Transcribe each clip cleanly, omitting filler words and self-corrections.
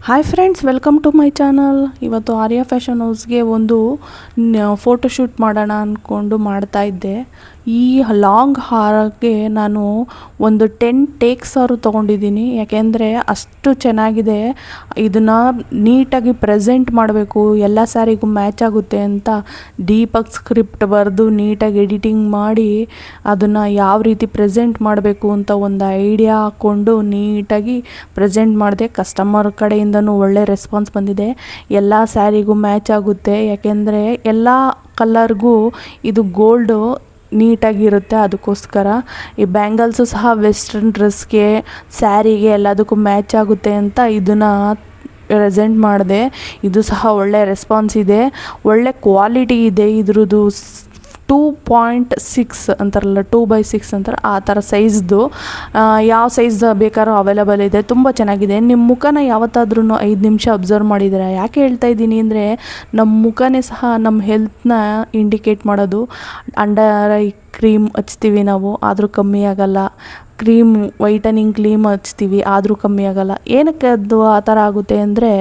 Hi friends, welcome to my channel. ಇವತ್ತು Arya fashion ಹೌಸ್ಗೆ ಒಂದು photoshoot ಮಾಡೋಣ ಅಂದ್ಕೊಂಡು ಮಾಡ್ತಾಯಿದ್ದೆ. ಈ ಲಾಂಗ್ ಹಾರಕ್ಕೆ ನಾನು ಒಂದು 10 ಟೇಕ್ಸ್ ಅವರು ತೊಗೊಂಡಿದ್ದೀನಿ. ಯಾಕೆಂದರೆ ಅಷ್ಟು ಚೆನ್ನಾಗಿದೆ. ಇದನ್ನು ನೀಟಾಗಿ ಪ್ರೆಸೆಂಟ್ ಮಾಡಬೇಕು, ಎಲ್ಲ ಸ್ಯಾರಿಗೂ ಮ್ಯಾಚ್ ಆಗುತ್ತೆ ಅಂತ ಡೀಪಾಗಿ ಸ್ಕ್ರಿಪ್ಟ್ ಬರೆದು ನೀಟಾಗಿ ಎಡಿಟಿಂಗ್ ಮಾಡಿ ಅದನ್ನು ಯಾವ ರೀತಿ ಪ್ರೆಸೆಂಟ್ ಮಾಡಬೇಕು ಅಂತ ಒಂದು ಐಡಿಯಾ ಹಾಕ್ಕೊಂಡು ನೀಟಾಗಿ ಪ್ರೆಸೆಂಟ್ ಮಾಡಿದೆ. ಕಸ್ಟಮರ್ ಕಡೆಯಿಂದನೂ ಒಳ್ಳೆ ರೆಸ್ಪಾನ್ಸ್ ಬಂದಿದೆ. ಎಲ್ಲ ಸ್ಯಾರಿಗೂ ಮ್ಯಾಚ್ ಆಗುತ್ತೆ, ಯಾಕೆಂದರೆ ಎಲ್ಲ ಕಲರ್ಗೂ ಇದು ಗೋಲ್ಡು ನೀಟಾಗಿರುತ್ತೆ. ಅದಕ್ಕೋಸ್ಕರ ಈ ಬ್ಯಾಂಗಲ್ಸು ಸಹ ವೆಸ್ಟರ್ನ್ ಡ್ರೆಸ್ಗೆ, ಸ್ಯಾರಿಗೆ ಎಲ್ಲದಕ್ಕೂ ಮ್ಯಾಚ್ ಆಗುತ್ತೆ ಅಂತ ಇದನ್ನು ಪ್ರೆಸೆಂಟ್ ಮಾಡಿದೆ. ಇದು ಸಹ ಒಳ್ಳೆ ರೆಸ್ಪಾನ್ಸ್ ಇದೆ, ಒಳ್ಳೆ ಕ್ವಾಲಿಟಿ ಇದೆ. ಇದ್ರದ್ದು 2.6 ಅಂತಾರಲ್ಲ, 2/6 ಅಂತಾರೆ, ಆ ಥರ ಸೈಜ್ದು ಯಾವ ಸೈಜ್ ಬೇಕಾದ್ರೂ ಅವೈಲೇಬಲ್ ಇದೆ. ತುಂಬ ಚೆನ್ನಾಗಿದೆ. ನಿಮ್ಮ ಮುಖನ ಯಾವತ್ತಾದ್ರೂ 5 ನಿಮಿಷ ಅಬ್ಸರ್ವ್ ಮಾಡಿದ್ದೀರಾ? ಯಾಕೆ ಹೇಳ್ತಾ ಇದ್ದೀನಿ ಅಂದರೆ, ನಮ್ಮ ಮುಖನೇ ಸಹ ನಮ್ಮ ಹೆಲ್ತ್ನ ಇಂಡಿಕೇಟ್ ಮಾಡೋದು. ಅಂಡರ್ ಐ ಕ್ರೀಮ್ ಹಚ್ತೀವಿ ನಾವು, ಆದರೂ ಕಮ್ಮಿ ಆಗಲ್ಲ. ವೈಟನಿಂಗ್ ಕ್ರೀಮ್ ಹಚ್ತೀವಿ, ಆದರೂ ಕಮ್ಮಿ ಆಗಲ್ಲ. ಏನಕ್ಕೆ ಅದು ಆ ಥರ ಆಗುತ್ತೆ ಅಂದರೆ,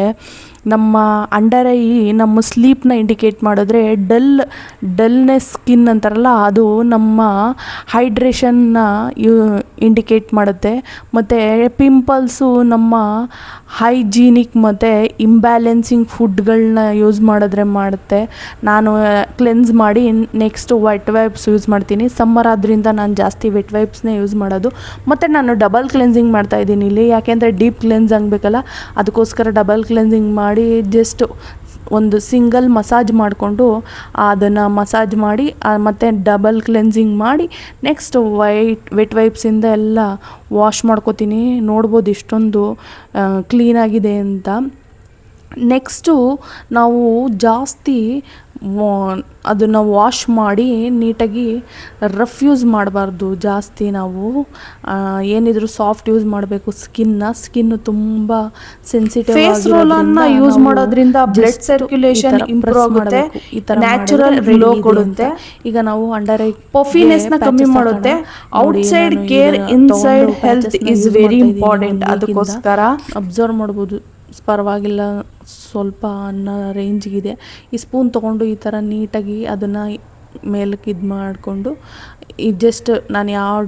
ನಮ್ಮ ಅಂಡರ್ ಐ ನಮ್ಮ ಸ್ಲೀಪ್ನ ಇಂಡಿಕೇಟ್ ಮಾಡಿದ್ರೆ ಡಲ್ನೆಸ್ ಸ್ಕಿನ್ ಅಂತಾರಲ್ಲ, ಅದು ನಮ್ಮ ಹೈಡ್ರೇಷನ್ನ ಇಂಡಿಕೇಟ್ ಮಾಡುತ್ತೆ. ಮತ್ತು ಪಿಂಪಲ್ಸು ನಮ್ಮ ಹೈಜೀನಿಕ್ ಮತ್ತು ಇಂಬ್ಯಾಲೆನ್ಸಿಂಗ್ ಫುಡ್ಗಳನ್ನ ಯೂಸ್ ಮಾಡಿದ್ರೆ ಮಾಡುತ್ತೆ. ನಾನು ಕ್ಲೆನ್ಸ್ ಮಾಡಿ ನೆಕ್ಸ್ಟು ವೆಟ್ ವೈಪ್ಸ್ ಯೂಸ್ ಮಾಡ್ತೀನಿ. ಸಮ್ಮರ್ ಆದ್ದರಿಂದ ನಾನು ಜಾಸ್ತಿ ವೆಟ್ ವೈಪ್ಸ್ನೇ ಯೂಸ್ ಮಾಡೋದು. ಮತ್ತು ನಾನು ಡಬಲ್ ಕ್ಲೆನ್ಸಿಂಗ್ ಮಾಡ್ತಾಯಿದ್ದೀನಿ ಇಲ್ಲಿ, ಯಾಕೆಂದರೆ ಡೀಪ್ ಕ್ಲೆನ್ಸ್ ಆಗಬೇಕಲ್ಲ, ಅದಕ್ಕೋಸ್ಕರ ಡಬಲ್ ಕ್ಲೆನ್ಸಿಂಗ್ ಮಾಡಿ ಜಸ್ಟ್ ಒಂದು ಸಿಂಗಲ್ ಮಸಾಜ್ ಮಾಡಿಕೊಂಡು ಅದನ್ನು ಮಸಾಜ್ ಮಾಡಿ ಮತ್ತು ಡಬಲ್ ಕ್ಲೆನ್ಸಿಂಗ್ ಮಾಡಿ ನೆಕ್ಸ್ಟ್ ವೆಟ್ ವೈಪ್ಸಿಂದ ಎಲ್ಲ ವಾಶ್ ಮಾಡ್ಕೋತೀನಿ. ನೋಡ್ಬೋದು ಇಷ್ಟೊಂದು ಕ್ಲೀನಾಗಿದೆ ಅಂತ. ನೆಕ್ಸ್ಟು ನಾವು ಜಾಸ್ತಿ ಅದನ್ನು ವಾಶ್ ಮಾಡಿ ನೀಟಾಗಿ ರಫ್ ಯೂಸ್ ಮಾಡಬಾರ್ದು. ಜಾಸ್ತಿ ನಾವು ಏನಿದ್ರು ಸಾಫ್ಟ್ ಯೂಸ್ ಮಾಡಬೇಕು. ಸ್ಕಿನ್ನು ತುಂಬ ಸೆನ್ಸಿಟಿವ್. ಫೇಸ್ ರೋಲನ್ನು ಯೂಸ್ ಮಾಡೋದ್ರಿಂದ ಬ್ಲಡ್ ಸರ್ಕ್ಯುಲೇಷನ್ ಇಂಪ್ರೂವ್ ಆಗುತ್ತೆ, ಈ ಥರ ನ್ಯಾಚುರಲ್ ಗ್ಲೋ ಕೊಡುತ್ತೆ. ಈಗ ನಾವು ಅಂಡರ್ ಐ ಪಫಿನೆಸ್ನ ಕಮ್ಮಿ ಮಾಡುತ್ತೆ. Outside care, inside health is very important. ಅದಕ್ಕೋಸ್ಕರ ಅಬ್ಸರ್ವ್ ಮಾಡ್ಬೋದು, ಪರವಾಗಿಲ್ಲ, ಸ್ವಲ್ಪ ಅನ್ನೋ ರೇಂಜ್ಗಿದೆ. ಈ ಸ್ಪೂನ್ ತೊಗೊಂಡು ಈ ಥರ ನೀಟಾಗಿ ಅದನ್ನು ಮೇಲಕ್ಕೆ ಇದು ಮಾಡಿಕೊಂಡು, ಇದು ಜಸ್ಟ್ ನಾನು ಯಾವ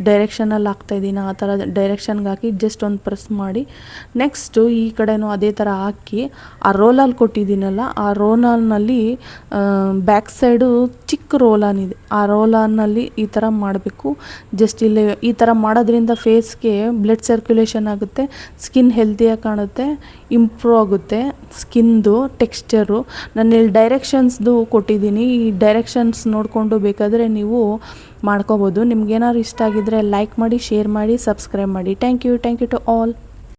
ಡೈರೆಕ್ಷನಲ್ಲಿ ಹಾಕ್ತಾಯಿದ್ದೀನಿ ಆ ಥರ ಡೈರೆಕ್ಷನ್ಗೆ ಹಾಕಿ ಜಸ್ಟ್ ಒಂದು ಪ್ರೆಸ್ ಮಾಡಿ, ನೆಕ್ಸ್ಟು ಈ ಕಡೆನೂ ಅದೇ ಥರ ಹಾಕಿ ಆ ರೋಲಲ್ಲಿ ಕೊಟ್ಟಿದ್ದೀನಲ್ಲ, ಆ ರೋಲನಲ್ಲಿ ಬ್ಯಾಕ್ ಸೈಡು ಚಿಕ್ಕ ರೋಲಾನ್ ಇದೆ, ಆ ರೋಲಾನಲ್ಲಿ ಈ ಥರ ಮಾಡಬೇಕು. ಜಸ್ಟ್ ಇಲ್ಲಿ ಈ ಥರ ಮಾಡೋದ್ರಿಂದ ಫೇಸ್ಗೆ ಬ್ಲಡ್ ಸರ್ಕ್ಯುಲೇಷನ್ ಆಗುತ್ತೆ, ಸ್ಕಿನ್ ಹೆಲ್ತಿಯಾಗಿ ಕಾಣುತ್ತೆ, ಇಂಪ್ರೂವ್ ಆಗುತ್ತೆ ಸ್ಕಿನ್ದು ಟೆಕ್ಸ್ಚರು. ನಾನು ಇಲ್ಲಿ ಡೈರೆಕ್ಷನ್ಸ್ದು ಕೊಟ್ಟಿದ್ದೀನಿ. ಈ ಡೈರೆಕ್ಷನ್ಸ್ ನೋಡಿಕೊಂಡು ಬೇಕಾದರೆ ನೀವು ಮಾಡ್ಕೋಬೋದು. ನಿಮ್ಗೇನಾದ್ರು ಇಷ್ಟ ಆಗಿದ್ದರೆ ಲೈಕ್ ಮಾಡಿ, ಶೇರ್ ಮಾಡಿ, ಸಬ್ಸ್ಕ್ರೈಬ್ ಮಾಡಿ. Thank you to all.